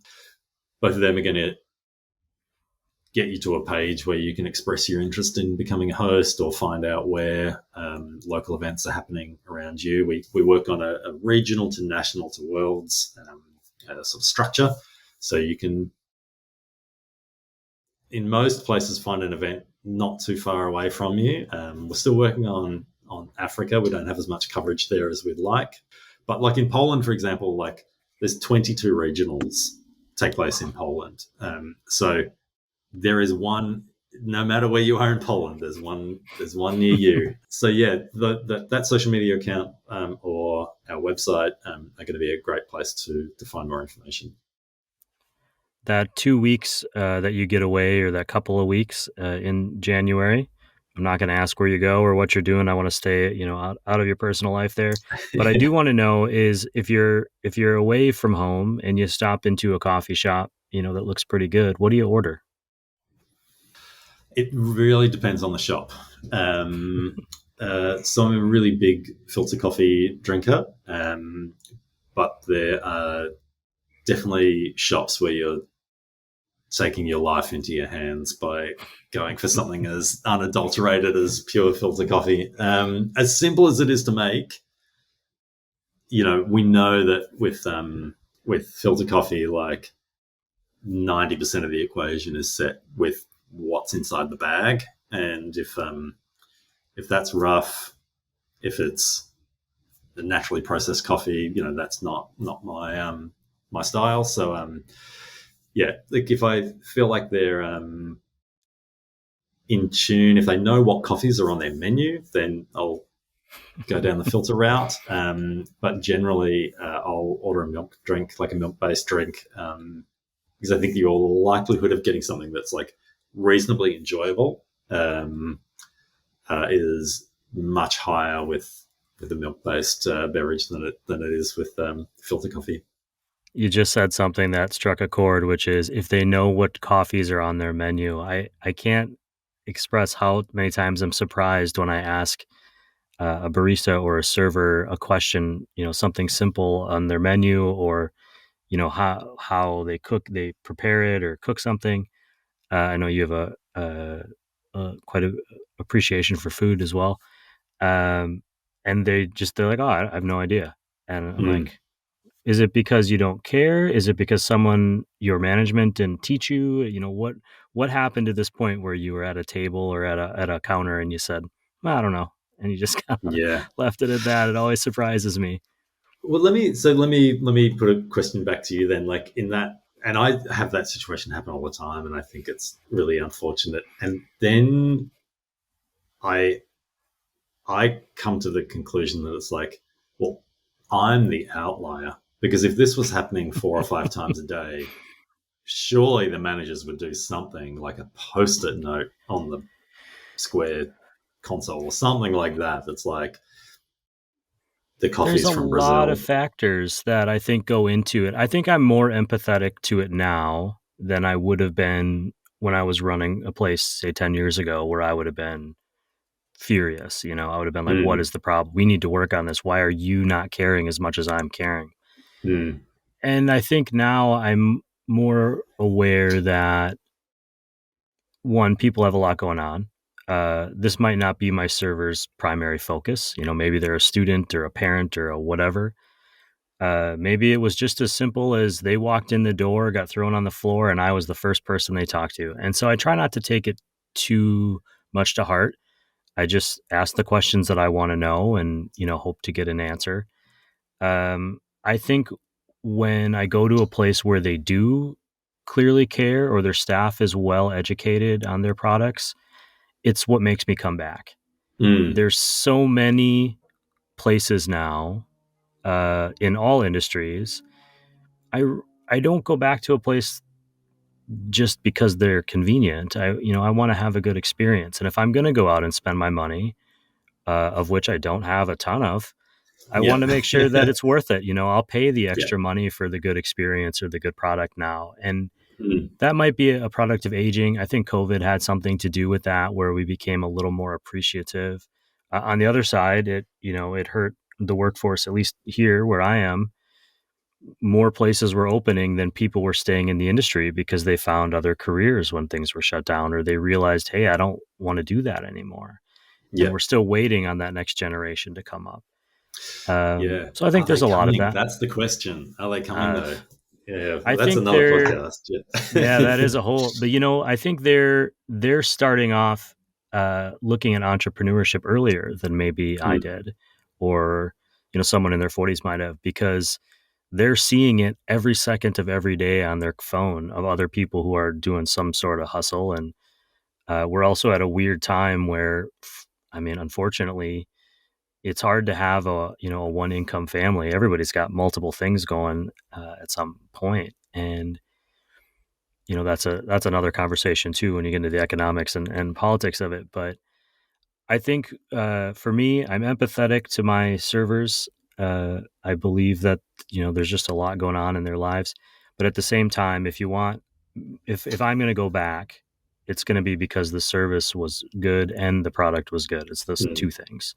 Both of them are going to get you to a page where you can express your interest in becoming a host or find out where local events are happening around you. We work on a regional to national to worlds sort of structure. So you can, in most places, find an event not too far away from you. We're still working on Africa. We don't have as much coverage there as we'd like. But like in Poland, for example, like there's 22 regionals take place in Poland. So there is one, no matter where you are in Poland, there's one near you. So yeah, that social media account or our website are going to be a great place to find more information. That 2 weeks that you get away, or that couple of weeks in January, I'm not going to ask where you go or what you're doing. I want to stay, out of your personal life there. But I do want to know is if you're away from home and you stop into a coffee shop, that looks pretty good, what do you order? It really depends on the shop. So I'm a really big filter coffee drinker, but there are definitely shops where you're taking your life into your hands by going for something as unadulterated as pure filter coffee. As simple as it is to make, we know that with filter coffee, like 90% of the equation is set with what's inside the bag. And if that's rough, if it's the naturally processed coffee, that's not my style. So like if I feel like they're in tune, if they know what coffees are on their menu, then I'll go down the filter route. But generally, I'll order a milk drink, like a milk-based drink, because I think your likelihood of getting something that's like reasonably enjoyable is much higher with a milk-based beverage than it is with filter coffee. You just said something that struck a chord, which is if they know what coffees are on their menu. I can't express how many times I'm surprised when I ask a barista or a server a question, something simple on their menu, or how they prepare it or cook something. I know you have quite a appreciation for food as well, and they're like, oh, I have no idea, and I'm like, is it because you don't care? Is it because your management didn't teach you? What happened to this point where you were at a table or at a counter and you said, well, I don't know, and you just kind of left it at that? It always surprises me. Well, let me put a question back to you then. Like in that, and I have that situation happen all the time, and I think it's really unfortunate. And then I come to the conclusion that it's like, well, I'm the outlier. Because if this was happening 4 or 5 times a day, surely the managers would do something like a post-it note on the Square console or something like that. That's like the coffee's from Brazil. There's a lot of factors that I think go into it. I think I'm more empathetic to it now than I would have been when I was running a place, say 10 years ago, where I would have been furious. I would have been like, what Mm. is the problem? We need to work on this. Why are you not caring as much as I'm caring? Mm. And I think now I'm more aware that, one, people have a lot going on. This might not be my server's primary focus. Maybe they're a student or a parent or a whatever. Maybe it was just as simple as they walked in the door, got thrown on the floor, and I was the first person they talked to. And so I try not to take it too much to heart. I just ask the questions that I want to know and, hope to get an answer. I think when I go to a place where they do clearly care or their staff is well educated on their products, it's what makes me come back. Mm. There's so many places now in all industries. I don't go back to a place just because they're convenient. I want to have a good experience. And if I'm going to go out and spend my money, of which I don't have a ton of, I want to make sure that it's worth it. I'll pay the extra money for the good experience or the good product now. And that might be a product of aging. I think COVID had something to do with that, where we became a little more appreciative. On the other side, it hurt the workforce, at least here where I am. More places were opening than people were staying in the industry because they found other careers when things were shut down, or they realized, hey, I don't want to do that anymore. And we're still waiting on that next generation to come up. So I think there's a lot of that. That's the question. Are they coming though? Yeah, I that's think another podcast. Yeah, that is a whole. But I think they're starting off looking at entrepreneurship earlier than maybe I did, or someone in their 40s might have, because they're seeing it every second of every day on their phone of other people who are doing some sort of hustle. And we're also at a weird time where, unfortunately, it's hard to have a one income family. Everybody's got multiple things going at some point. And, that's another conversation too, when you get into the economics and politics of it. But I think for me, I'm empathetic to my servers. I believe that, there's just a lot going on in their lives. But at the same time, if I'm going to go back, it's going to be because the service was good and the product was good. It's those two things.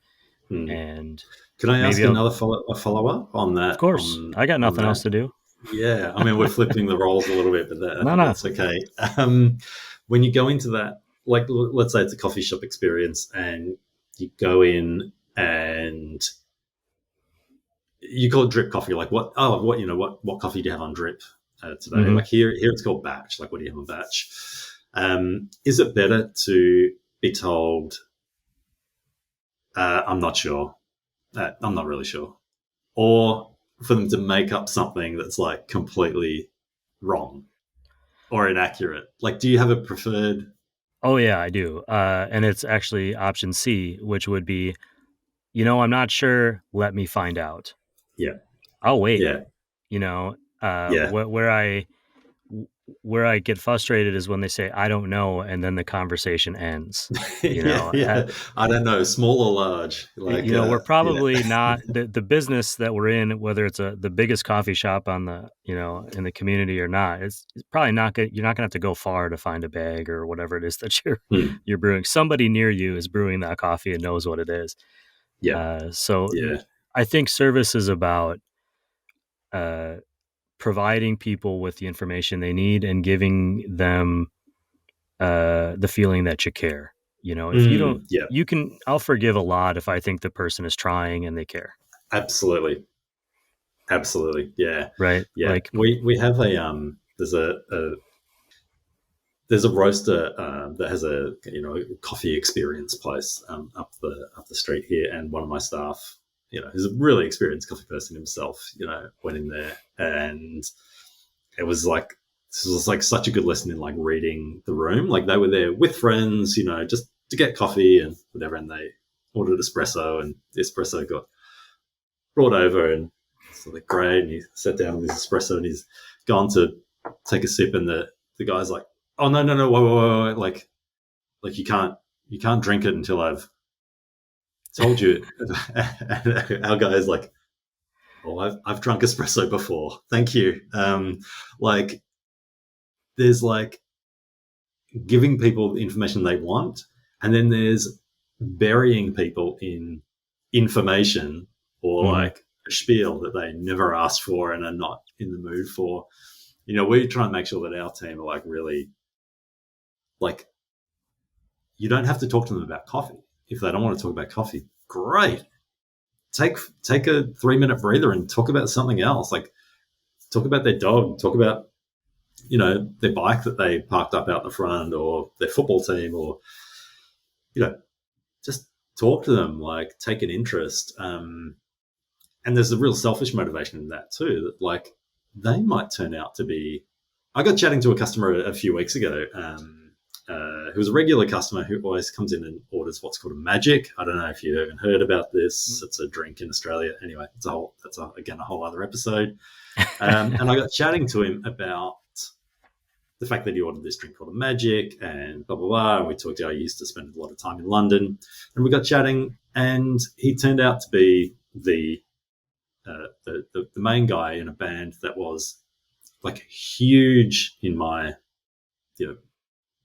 And can I ask another follow up on that? Of course. I got nothing else to do. Yeah. We're flipping the roles a little bit, but that's okay. When you go into that, like, let's say it's a coffee shop experience and you go in and you call it drip coffee. Like what coffee do you have on drip today? Mm-hmm. Like here it's called batch. Like, what do you have on batch? Is it better to be told, I'm not sure. I'm not really sure. Or for them to make up something that's like completely wrong or inaccurate? Like, do you have a preferred? Oh yeah, I do. And it's actually option C, which would be, I'm not sure. Let me find out. Yeah. I'll wait. Yeah. Where I get frustrated is when they say, I don't know, and then the conversation ends. I don't know, small or large. Like, we're probably not the business that we're in, whether it's the biggest coffee shop on the, in the community or not. It's probably not good. You're not going to have to go far to find a bag or whatever it is that you're brewing. Somebody near you is brewing that coffee and knows what it is. Yeah. I think service is about providing people with the information they need and giving them the feeling that you care. If you don't, I'll forgive a lot if I think the person is trying and they care. Absolutely. Yeah. Right. Yeah. Like we have there's a roaster that has a coffee experience place up the street here, and one of my staff, who's a really experienced coffee person himself, went in there, and it was like, this was like such a good lesson in like reading the room. Like, they were there with friends, just to get coffee and whatever, and they ordered espresso, and the espresso got brought over, and so like, great, and he sat down with his espresso, and he's gone to take a sip, and the guy's like, oh no, whoa, like you can't drink it until I've told you. Our guy is like, oh, I've drunk espresso before, thank you. Like, there's like giving people the information they want, and then there's burying people in information or like a spiel that they never asked for and are not in the mood for. We try and make sure that our team are like really like, you don't have to talk to them about coffee. If they don't want to talk about coffee, great. Take a 3-minute breather and talk about something else. Like talk about their dog, talk about, their bike that they parked up out the front or their football team or, just talk to them, like take an interest. And there's a real selfish motivation in that too, that like they might turn out to be, I got chatting to a customer a few weeks ago, who was a regular customer who always comes in and orders what's called a Magic. I don't know if you've even heard about this. It's a drink in Australia. Anyway, that's a whole other episode. And I got chatting to him about the fact that he ordered this drink called a Magic and blah, blah, blah. And we talked about, I used to spend a lot of time in London, and we got chatting, and he turned out to be the main guy in a band that was like huge in my,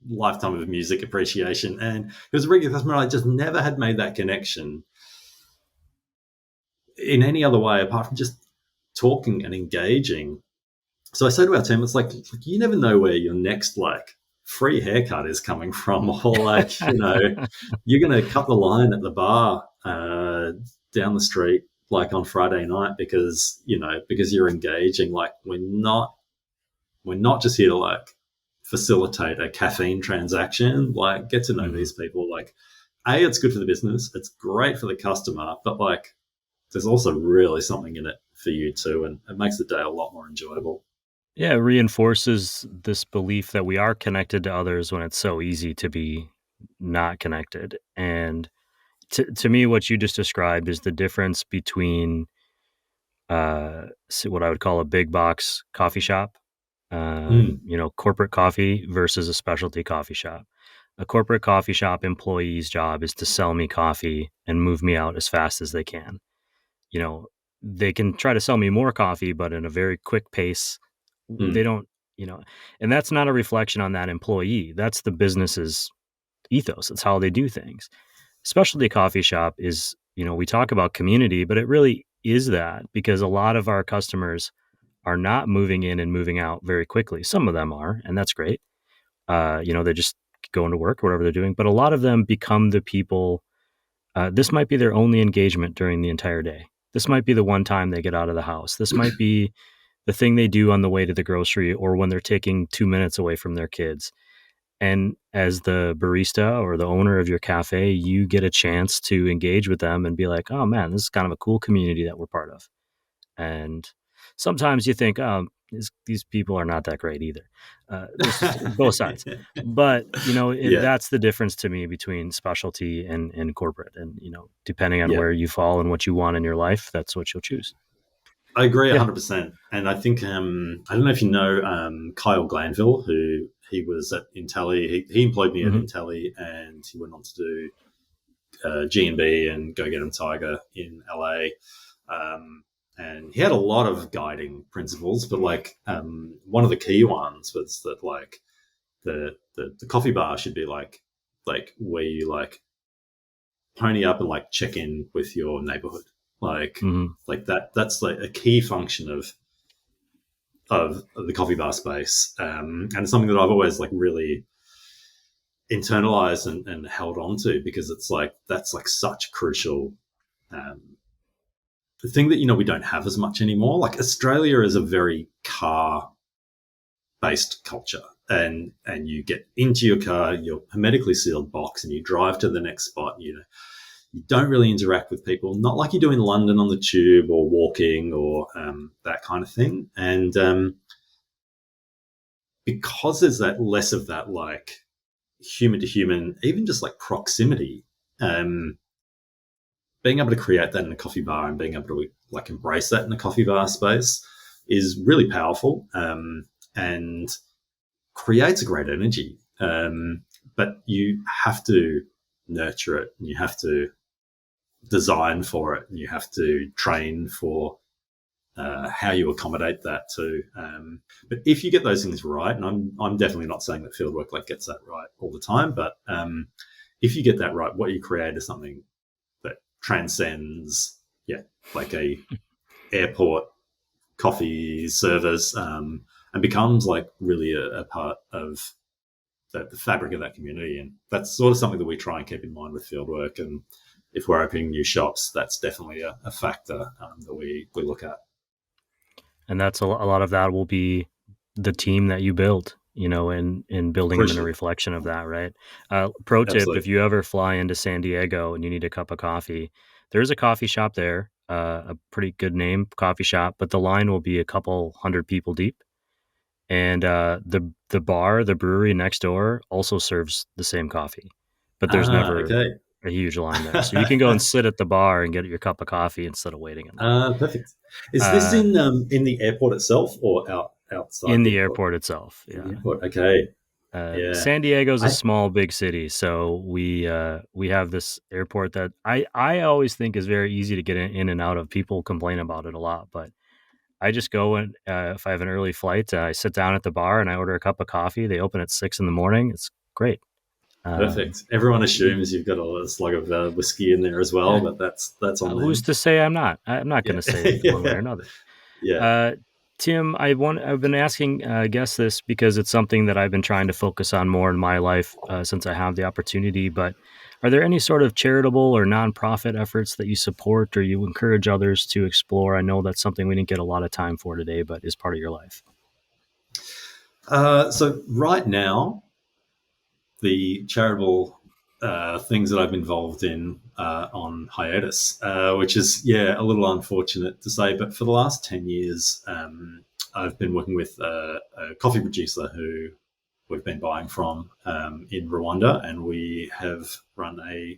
lifetime of music appreciation. And he was a regular customer. I just never had made that connection in any other way apart from just talking and engaging. So I say to our team, it's like you never know where your next like free haircut is coming from, or like, you're going to cut the line at the bar down the street like on Friday night because you're engaging. Like we're not just here to like facilitate a caffeine transaction. Like get to know these people. Like it's good for the business, it's great for the customer, but like there's also really something in it for you too, and it makes the day a lot more enjoyable. Yeah, it reinforces this belief that we are connected to others when it's so easy to be not connected. And to me, what you just described is the difference between what I would call a big box coffee shop, corporate coffee versus a specialty coffee shop. A corporate coffee shop employee's job is to sell me coffee and move me out as fast as they can. They can try to sell me more coffee, but in a very quick pace. They don't, and that's not a reflection on that employee. That's the business's ethos. It's how they do things. Specialty coffee shop is, we talk about community, but it really is that, because a lot of our customers are not moving in and moving out very quickly. Some of them are, and that's great. They just go into work or whatever they're doing, but a lot of them become the people. This might be their only engagement during the entire day. This might be the one time they get out of the house. This might be the thing they do on the way to the grocery or when they're taking 2 minutes away from their kids. And as the barista or the owner of your cafe, you get a chance to engage with them and be like, oh man, this is kind of a cool community that we're part of. And sometimes you think, these people are not that great either. Both sides. But, that's the difference to me between specialty and corporate. And, depending on where you fall and what you want in your life, that's what you'll choose. I agree 100%. And I think, I don't know if you know Kyle Glanville, who he was at Intelli. He employed me at Intelli, and he went on to do G&B and Go Get 'Em Tiger in LA. And he had a lot of guiding principles, but like one of the key ones was that like the coffee bar should be like where you like pony up and like check in with your neighborhood. Like that's like a key function of the coffee bar space. And it's something that I've always like really internalized and held on to, because it's like, that's like such crucial, the thing that, we don't have as much anymore. Like Australia is a very car based culture, and you get into your car, your hermetically sealed box, and you drive to the next spot. You don't really interact with people, not like you do in London on the tube or walking or that kind of thing. And because there's that less of that like human to human, even just like proximity, being able to create that in a coffee bar and being able to like embrace that in a coffee bar space is really powerful, and creates a great energy. But you have to nurture it, and you have to design for it, and you have to train for how you accommodate that too. But if you get those things right, and I'm definitely not saying that Fieldwork like gets that right all the time, but if you get that right, what you create is something that transcends, like a airport coffee service, and becomes like really a part of the fabric of that community. And that's sort of something that we try and keep in mind with Fieldwork. And if we're opening new shops, that's definitely a factor that we look at. And that's a lot of that will be the team that you build, and building them in a reflection of that, right? Pro tip, Absolutely. if you ever fly into San Diego and you need a cup of coffee, there's a coffee shop there, a pretty good name coffee shop, but the line will be a couple hundred people deep. And the brewery next door also serves the same coffie, but there's never a huge line there. So you can go and sit at the bar and get your cup of coffee instead of waiting in line. Perfect. Is this in the airport itself or outside? In the airport itself, yeah. In the airport. Okay. San Diego's a small, big city, so we have this airport that I always think is very easy to get in and out of. People complain about it a lot, but I just go and if I have an early flight, I sit down at the bar and I order a cup of coffee. They open at 6 a.m. It's great. Perfect. Everyone assumes you've got a slug of whiskey in there as well, but that's on who's to say I'm not? I'm not going to say one way or another. Yeah. Tim, I've been asking guests this because it's something that I've been trying to focus on more in my life since I have the opportunity. But are there any sort of charitable or nonprofit efforts that you support or you encourage others to explore? I know that's something we didn't get a lot of time for today, but is part of your life. So right now, the charitable things that I've been involved in on hiatus, which is, a little unfortunate to say. But for the last 10 years, I've been working with a coffee producer who we've been buying from in Rwanda, and we have run a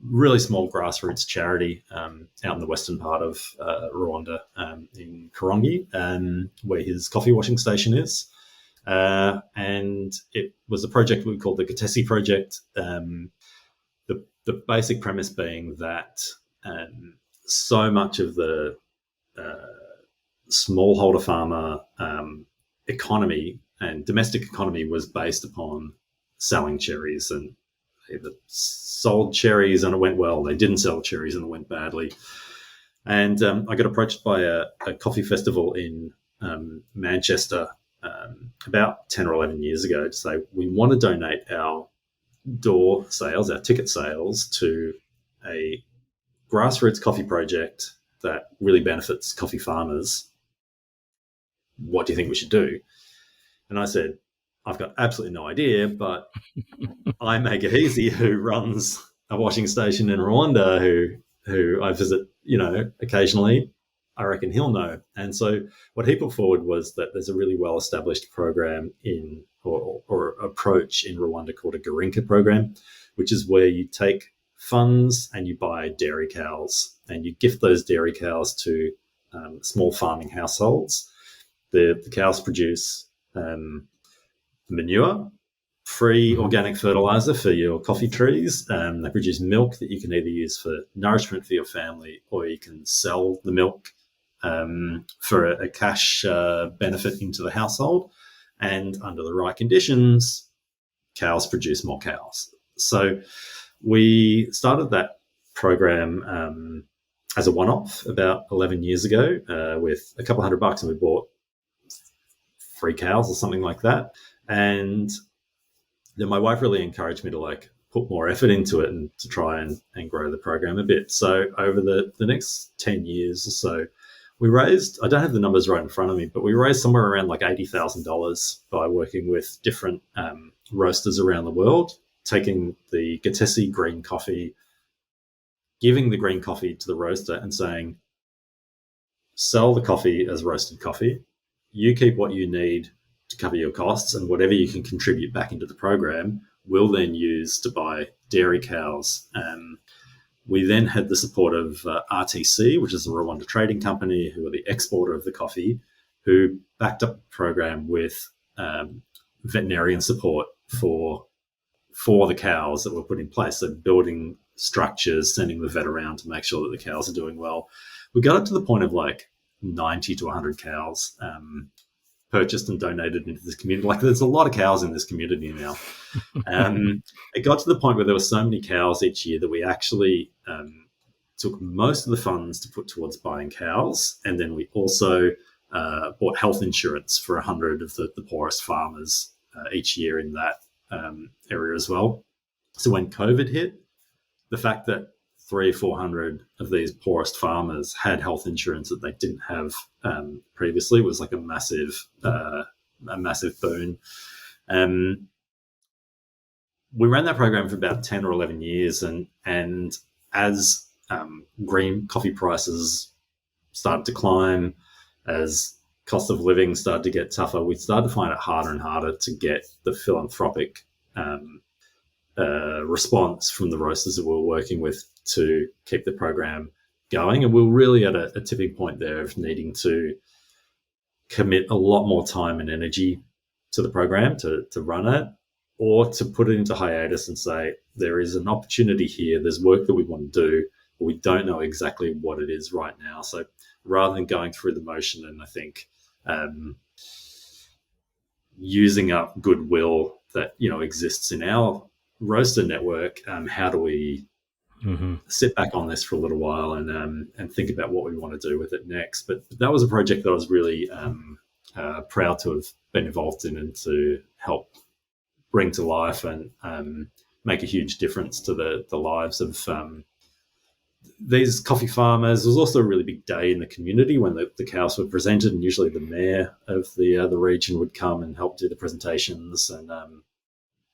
really small grassroots charity out in the western part of Rwanda, in Karongi, where his coffee washing station is. And it was a project we called the Hacea Project. The basic premise being that so much of the smallholder farmer economy and domestic economy was based upon selling cherries, and either sold cherries and it went well, they didn't sell cherries and it went badly. And I got approached by a coffee festival in Manchester about 10 or 11 years ago to say, we want to donate our door sales, our ticket sales, to a grassroots coffee project that really benefits coffee farmers. What do you think we should do? And I said, I've got absolutely no idea, but I'm Hacea, who runs a washing station in Rwanda, who I visit, occasionally. I reckon he'll know. And so what he put forward was that there's a really well-established program or approach in Rwanda called a Garinka program, which is where you take funds and you buy dairy cows and you gift those dairy cows to small farming households. The cows produce manure, free organic fertilizer for your coffee trees. They produce milk that you can either use for nourishment for your family, or you can sell the milk for a cash benefit into the household. And under the right conditions, cows produce more cows. So we started that program as a one-off about 11 years ago with a couple $100, and we bought 3 cows or something like that. And then my wife really encouraged me to put more effort into it and to try and grow the program a bit. So over the next 10 years or so, we raised, I don't have the numbers right in front of me, but we raised somewhere around $80,000 by working with different roasters around the world, taking the Hacea green coffee, giving the green coffee to the roaster and saying, sell the coffee as roasted coffee. You keep what you need to cover your costs, and whatever you can contribute back into the program, we'll then use to buy dairy cows. We then had the support of RTC, which is the Rwanda Trading Company, who are the exporter of the coffee, who backed up the program with veterinarian support for the cows that were put in place. So building structures, sending the vet around to make sure that the cows are doing well. We got up to the point of 90 to 100 cows purchased and donated into this community. Like, there's a lot of cows in this community now. It got to the point where there were so many cows each year that we actually took most of the funds to put towards buying cows, and then we also bought health insurance for 100 of the poorest farmers each year in that area as well. So when COVID hit, the fact that 300 or 400 of these poorest farmers had health insurance that they didn't have previously was like a massive boon. We ran that program for about 10 or 11 years, and as green coffee prices started to climb, as cost of living started to get tougher, we started to find it harder and harder to get the philanthropic response from the roasters that we were working with to keep the program going. And we were really at a tipping point there of needing to commit a lot more time and energy to the program to run it, or to put it into hiatus and say, there is an opportunity here, there's work that we want to do, but we don't know exactly what it is right now. So rather than going through the motion and I think using up goodwill that exists in our roaster network, how do we sit back on this for a little while and think about what we want to do with it next? But that was a project that I was really proud to have been involved in and to help bring to life and make a huge difference to the lives of these coffee farmers. There was also a really big day in the community when the cows were presented, and usually the mayor of the region would come and help do the presentations, and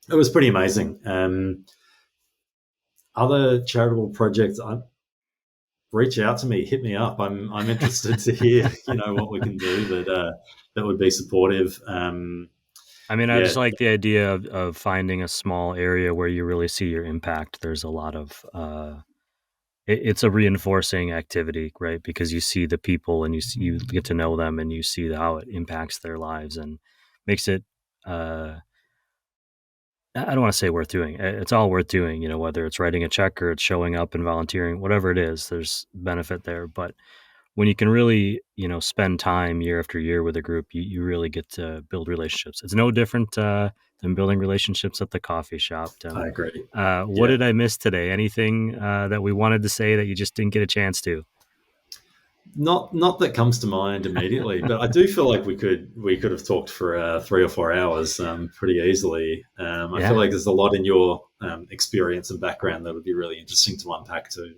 it was pretty amazing. Other charitable projects, reach out to me, hit me up. I'm interested to hear what we can do that would be supportive. I just like the idea of finding a small area where you really see your impact. There's a lot of it's a reinforcing activity, right? Because you see the people and you get to know them and you see how it impacts their lives and makes it. I don't want to say worth doing. It's all worth doing, whether it's writing a check or it's showing up and volunteering, whatever it is, there's benefit there. But when you can really, spend time year after year with a group, you really get to build relationships. It's no different than building relationships at the coffee shop. I agree. What did I miss today? Anything that we wanted to say that you just didn't get a chance to? Not that comes to mind immediately, but I do feel like we could have talked for 3 or 4 hours pretty easily. I feel like there's a lot in your experience and background that would be really interesting to unpack too.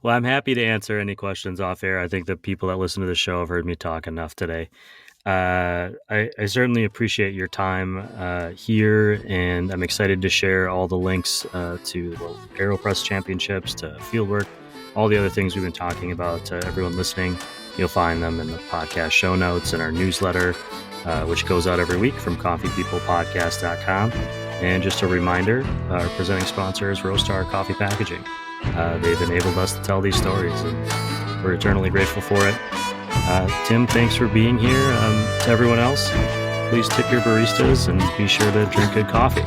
Well, I'm happy to answer any questions off air. I think the people that listen to the show have heard me talk enough today. I certainly appreciate your time here, and I'm excited to share all the links to the World AeroPress Championships, to Fieldwork, all the other things we've been talking about. To everyone listening, you'll find them in the podcast show notes and our newsletter, which goes out every week from coffeepeoplepodcast.com. And just a reminder, our presenting sponsor is Roastery Coffee Packaging. They've enabled us to tell these stories, and we're eternally grateful for it. Tim, thanks for being here. To everyone else, please tip your baristas and be sure to drink good coffee.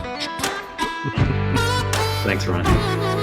Thanks, Ryan.